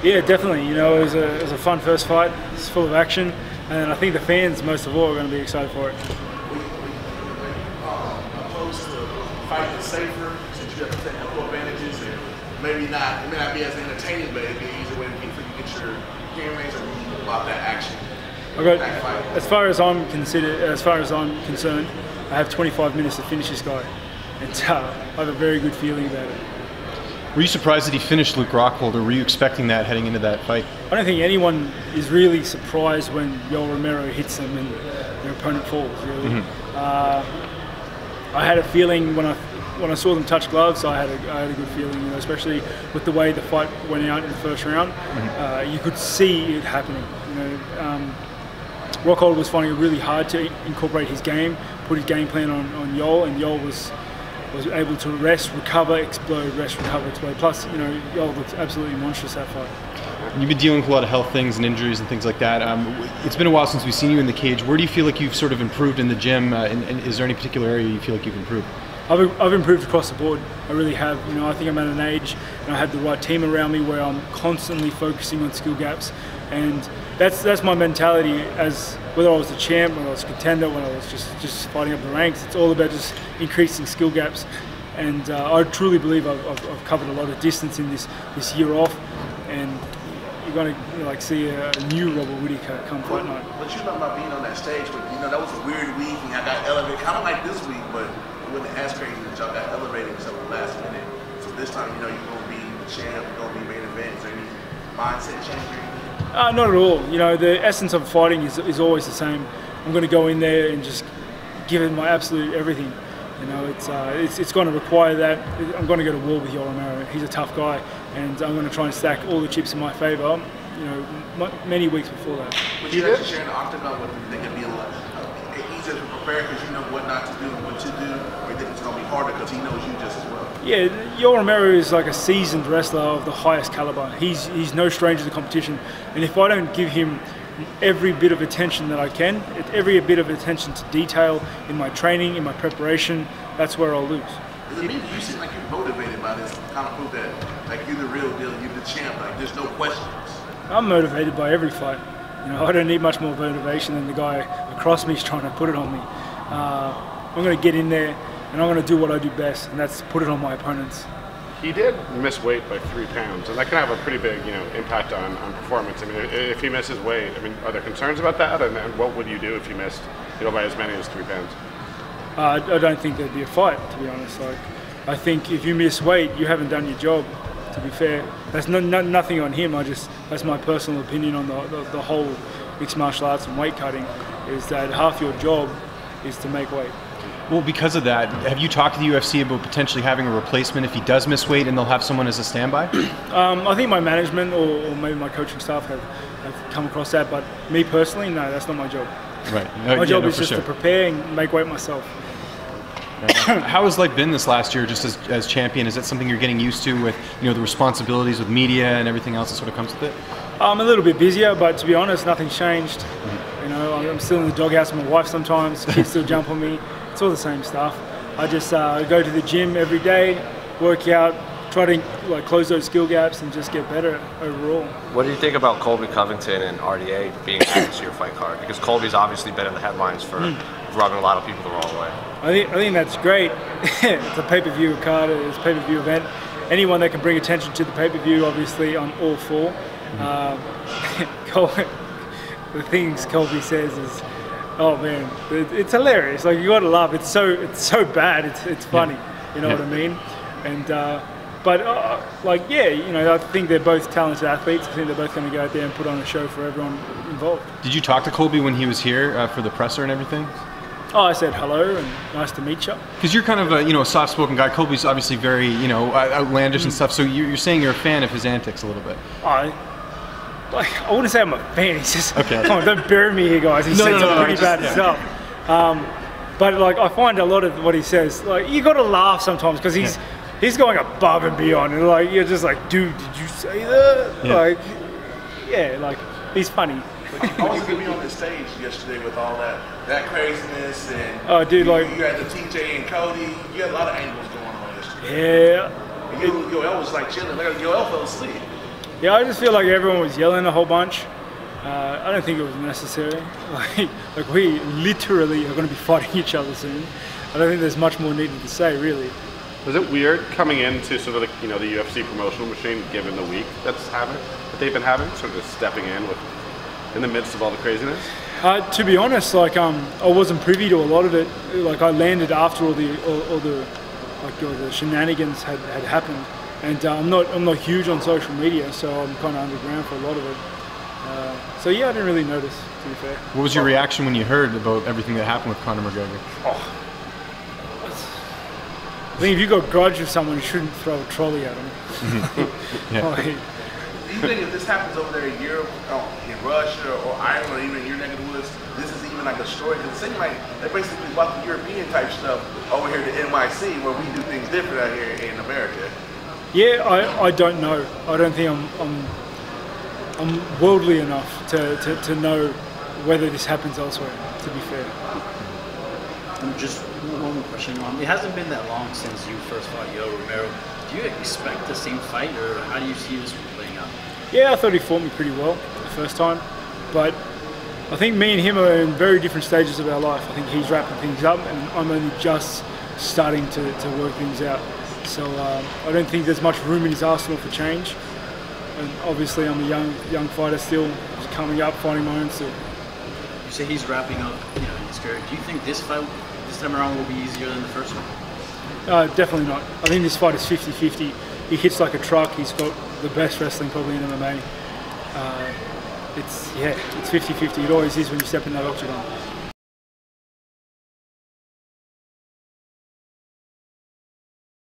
Yeah, definitely. You know, it was a fun first fight. It's full of action, and I think the fans, most of all, are going to be excited for it. Opposed to fighting safer, since you have to take a couple advantages, and maybe not, it may not be as entertaining, but it'd be an easy way to get your game range and about that action. As far as I'm concerned, I have 25 minutes to finish this guy, and I have a very good feeling about it. Were you surprised that he finished Luke Rockhold, or were you expecting that heading into that fight? I don't think anyone is really surprised when Yoel Romero hits them and their opponent falls, really. I had a feeling when I saw them touch gloves, I had a good feeling, you know, especially with the way the fight went out in the first round. You could see it happening. You know, Rockhold was finding it really hard to incorporate his game, put his game plan on Yoel, and Yoel was able to rest, recover, explode, rest, recover, explode. Plus, you know, Yoel looked absolutely monstrous that fight. You've been dealing with a lot of health things and injuries and things like that. It's been a while since we've seen you in the cage. Where do you feel like you've sort of improved in the gym? And is there any particular area you feel like you've improved? I've improved across the board. I really have. You know, I think I'm at an age and I have the right team around me where I'm constantly focusing on skill gaps, and that's my mentality. As whether I was the champ, whether I was a contender, when I was just fighting up the ranks, it's all about just increasing skill gaps. And I truly believe I've covered a lot of distance in this year off, and you're going to like see a new Robert Whittaker come fight night. What you know about being on that stage, but you know that was a weird week, and I got elevated, kind of like this week, but it wasn't as crazy that y'all got elevated until the last minute. So this time, you know, you're going to be the champ, you're going to be main event. Is there any mindset change or anything? Not at all. You know, the essence of fighting is always the same. I'm going to go in there and just give it my absolute everything. You know, it's going to require that. I'm going to go to war with Yoel Romero. He's a tough guy, and I'm going to try and stack all the chips in my favour. You know, many weeks before that. Would you actually share an octagon with them? You think it'd be a lot easier to prepare because you know what not to do and what to do, or you think it's going to be harder because he knows you just as well? Yeah, Yoel Romero is like a seasoned wrestler of the highest caliber. He's no stranger to competition, and if I don't give him every bit of attention that I can, every bit of attention to detail in my training, in my preparation, that's where I'll lose. Does it mean you seem like you're motivated by this? Kind of prove that like you're the real deal, you're the champ, like there's no questions. I'm motivated by every fight. You know, I don't need much more motivation than the guy across me is trying to put it on me. I'm going to get in there and I'm going to do what I do best, and that's put it on my opponents. He did miss weight by 3 pounds, and that can have a pretty big, you know, impact on performance. I mean, if he misses weight, I mean, are there concerns about that? And what would you do if you missed, you know, by as many as 3 pounds? I don't think there'd be a fight, to be honest. Like, I think if you miss weight, you haven't done your job. To be fair, that's nothing on him. That's my personal opinion on the whole mixed martial arts and weight cutting. Is that half your job is to make weight. Well, because of that, have you talked to the UFC about potentially having a replacement if he does miss weight, and they'll have someone as a standby? I think my management or maybe my coaching staff have come across that, but me personally, no, that's not my job. Right. My job is just to prepare and make weight myself. How has life been this last year, just as champion? Is that something you're getting used to with, you know, the responsibilities with media and everything else that sort of comes with it? I'm a little bit busier, but to be honest, nothing's changed. You know, I'm still in the doghouse with my wife sometimes. Kids still jump on me. It's all the same stuff. I just go to the gym every day, work out, try to like close those skill gaps and just get better overall. What do you think about Colby Covington and RDA being added to your fight card? Because Colby's obviously been in the headlines for rubbing a lot of people the wrong way. I think that's great. It's a pay-per-view card, it's a pay-per-view event. Anyone that can bring attention to the pay-per-view, obviously, I'm all for. The things Colby says is, oh man, it's hilarious. Like, you gotta laugh. It's so bad. It's funny. You know what I mean? And like, yeah, you know, I think they're both talented athletes. I think they're both going to go out there and put on a show for everyone involved. Did you talk to Colby when he was here for the presser and everything? Oh, I said hello and nice to meet you. Because you're kind of a, you know, a soft-spoken guy. Colby's obviously very, you know, outlandish and stuff. So you're saying you're a fan of his antics a little bit. I wouldn't say I'm a fan. He's just, come on, don't bury me here, guys. He said some pretty bad stuff. But like, I find a lot of what he says, like, you got to laugh sometimes because he's going above and beyond, and like, you're just like, dude, did you say that? Yeah. Like, yeah, like, he's funny. How was it to be on the stage yesterday with all that craziness and dude, you like, had the TJ and Cody, you had a lot of angles going on yesterday. Yeah. And Yoel was like chilling, like Yoel fell asleep. Yeah, I just feel like everyone was yelling a whole bunch. I don't think it was necessary. Like we literally are going to be fighting each other soon. I don't think there's much more needed to say, really. Was it weird coming into sort of the, you know, the UFC promotional machine, given the week that they've been having, sort of just stepping in the midst of all the craziness? To be honest, like I wasn't privy to a lot of it. Like I landed after all the shenanigans had happened, and I'm not huge on social media, so I'm kind of underground for a lot of it. So yeah, I didn't really notice, to be fair. What was your reaction when you heard about everything that happened with Conor McGregor? Oh. I think if you got a grudge with someone, you shouldn't throw a trolley at them. Do you think if this happens over there in Europe, in Russia or Ireland, or even in your neck of the woods, this is even like a story? Because it seems like they basically brought the European type stuff over here to NYC, where we do things different out here in America. Yeah, I don't know. I don't think I'm worldly enough to know whether this happens elsewhere, to be fair. Just one more question. It hasn't been that long since you first fought Yoel Romero. Do you expect the same fight, or how do you see this one playing out? Yeah, I thought he fought me pretty well the first time, but I think me and him are in very different stages of our life. I think he's wrapping things up, and I'm only just starting to work things out. So I don't think there's much room in his arsenal for change. And obviously, I'm a young fighter still, just coming up, fighting my own still. You say he's wrapping up, his career. Do you think this fight, this time around, will be easier than the first one? Definitely not. I think this fight is 50-50. He hits like a truck. He's got the best wrestling probably in MMA. It's 50-50. It always is when you step in that octagon.